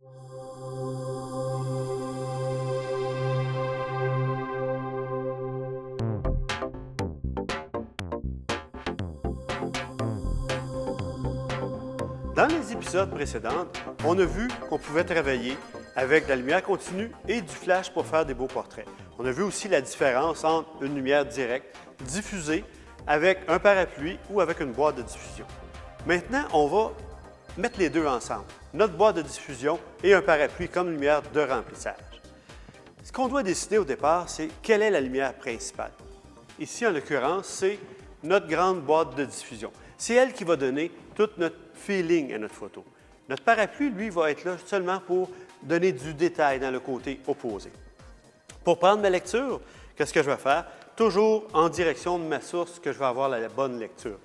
Dans les épisodes précédents, on a vu qu'on pouvait travailler avec de la lumière continue et du flash pour faire des beaux portraits. On a vu aussi la différence entre une lumière directe, diffusée, avec un parapluie ou avec une boîte de diffusion. Maintenant, on va mettre les deux ensemble, notre boîte de diffusion et un parapluie comme lumière de remplissage. Ce qu'on doit décider au départ, c'est quelle est la lumière principale. Ici, en l'occurrence, c'est notre grande boîte de diffusion. C'est elle qui va donner tout notre feeling à notre photo. Notre parapluie, lui, va être là seulement pour donner du détail dans le côté opposé. Pour prendre ma lecture, qu'est-ce que je vais faire? Toujours en direction de ma source que je vais avoir la bonne lecture.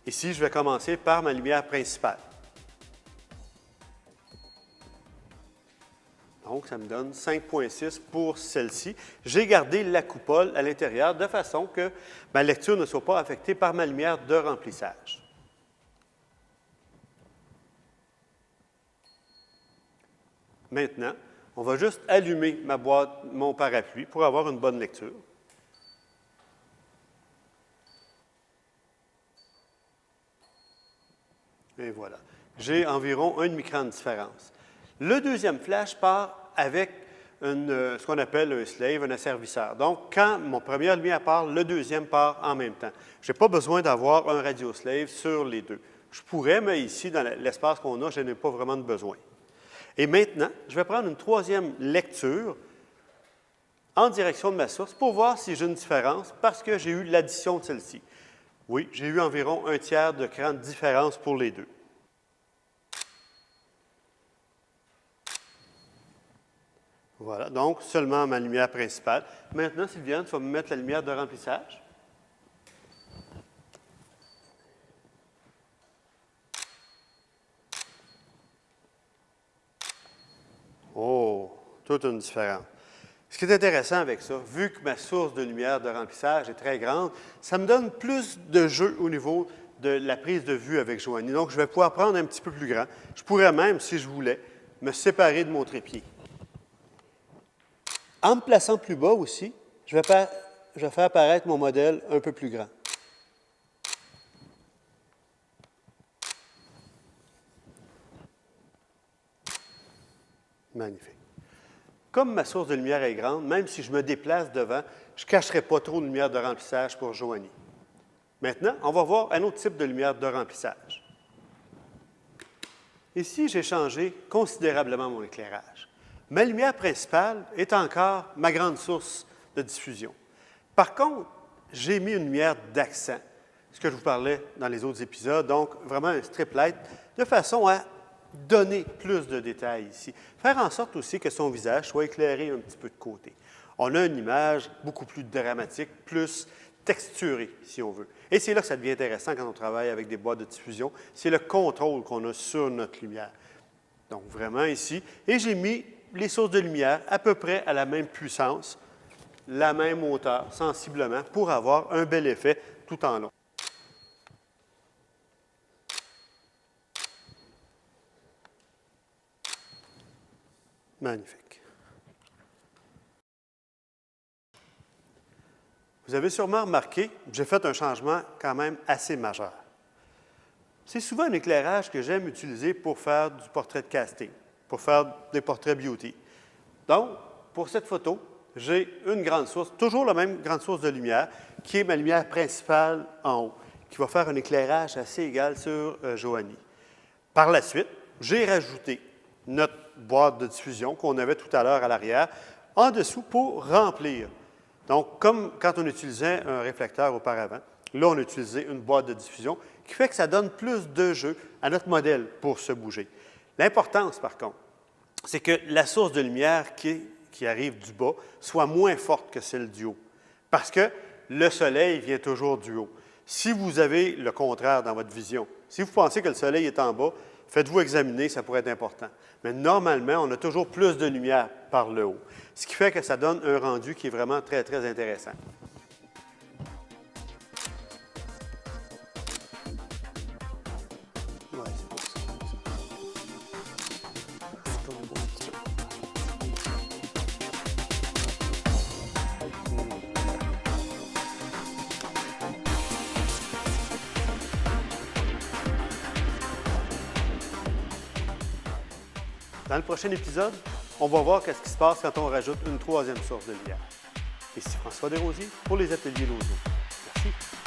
Ici, je vais commencer par ma lumière principale. Donc, ça me donne 5,6 pour celle-ci. J'ai gardé la coupole à l'intérieur de façon que ma lecture ne soit pas affectée par ma lumière de remplissage. Maintenant, on va juste allumer ma boîte, mon parapluie pour avoir une bonne lecture. Et voilà. J'ai environ 1 demi-cran de différence. Le deuxième flash part avec ce qu'on appelle un slave, un asservisseur. Donc, quand mon première lumière part, le deuxième part en même temps. Je n'ai pas besoin d'avoir un radio slave sur les deux. Je pourrais, mais ici, dans l'espace qu'on a, je n'ai pas vraiment de besoin. Et maintenant, je vais prendre une troisième lecture en direction de ma source pour voir si j'ai une différence parce que j'ai eu l'addition de celle-ci. Oui, j'ai eu environ 1/3 de cran de différence pour les deux. Voilà, donc seulement ma lumière principale. Maintenant, Sylviane, tu vas me mettre la lumière de remplissage. Oh, toute une différence. Ce qui est intéressant avec ça, vu que ma source de lumière de remplissage est très grande, ça me donne plus de jeu au niveau de la prise de vue avec Joanie. Donc, je vais pouvoir prendre un petit peu plus grand. Je pourrais même, si je voulais, me séparer de mon trépied. En me plaçant plus bas aussi, je vais faire apparaître mon modèle un peu plus grand. Magnifique. Comme ma source de lumière est grande, même si je me déplace devant, je ne cacherai pas trop de lumière de remplissage pour Joanie. Maintenant, on va voir un autre type de lumière de remplissage. Ici, j'ai changé considérablement mon éclairage. Ma lumière principale est encore ma grande source de diffusion. Par contre, j'ai mis une lumière d'accent, ce que je vous parlais dans les autres épisodes, donc vraiment un strip light, de façon à donner plus de détails ici. Faire en sorte aussi que son visage soit éclairé un petit peu de côté. On a une image beaucoup plus dramatique, plus texturée, si on veut. Et c'est là que ça devient intéressant quand on travaille avec des boîtes de diffusion. C'est le contrôle qu'on a sur notre lumière. Donc, vraiment ici. Et j'ai mis les sources de lumière à peu près à la même puissance, la même hauteur, sensiblement, pour avoir un bel effet tout en long. Magnifique. Vous avez sûrement remarqué que j'ai fait un changement quand même assez majeur. C'est souvent un éclairage que j'aime utiliser pour faire du portrait de casting, pour faire des portraits beauty. Donc, pour cette photo, j'ai une grande source, toujours la même grande source de lumière, qui est ma lumière principale en haut, qui va faire un éclairage assez égal sur Joanie. Par la suite, j'ai rajouté notre boîte de diffusion qu'on avait tout à l'heure à l'arrière, en dessous pour remplir. Donc, comme quand on utilisait un réflecteur auparavant, là, on a utilisé une boîte de diffusion qui fait que ça donne plus de jeu à notre modèle pour se bouger. L'importance, par contre, c'est que la source de lumière qui arrive du bas soit moins forte que celle du haut. Parce que le soleil vient toujours du haut. Si vous avez le contraire dans votre vision, si vous pensez que le soleil est en bas, faites-vous examiner, ça pourrait être important. Mais normalement, on a toujours plus de lumière par le haut. Ce qui fait que ça donne un rendu qui est vraiment très, très intéressant. Ouais, c'est bon, ça. Dans le prochain épisode, on va voir qu'est-ce qui se passe quand on rajoute une troisième source de lumière. Ici François Desrosiers pour les ateliers Lauzo. Merci.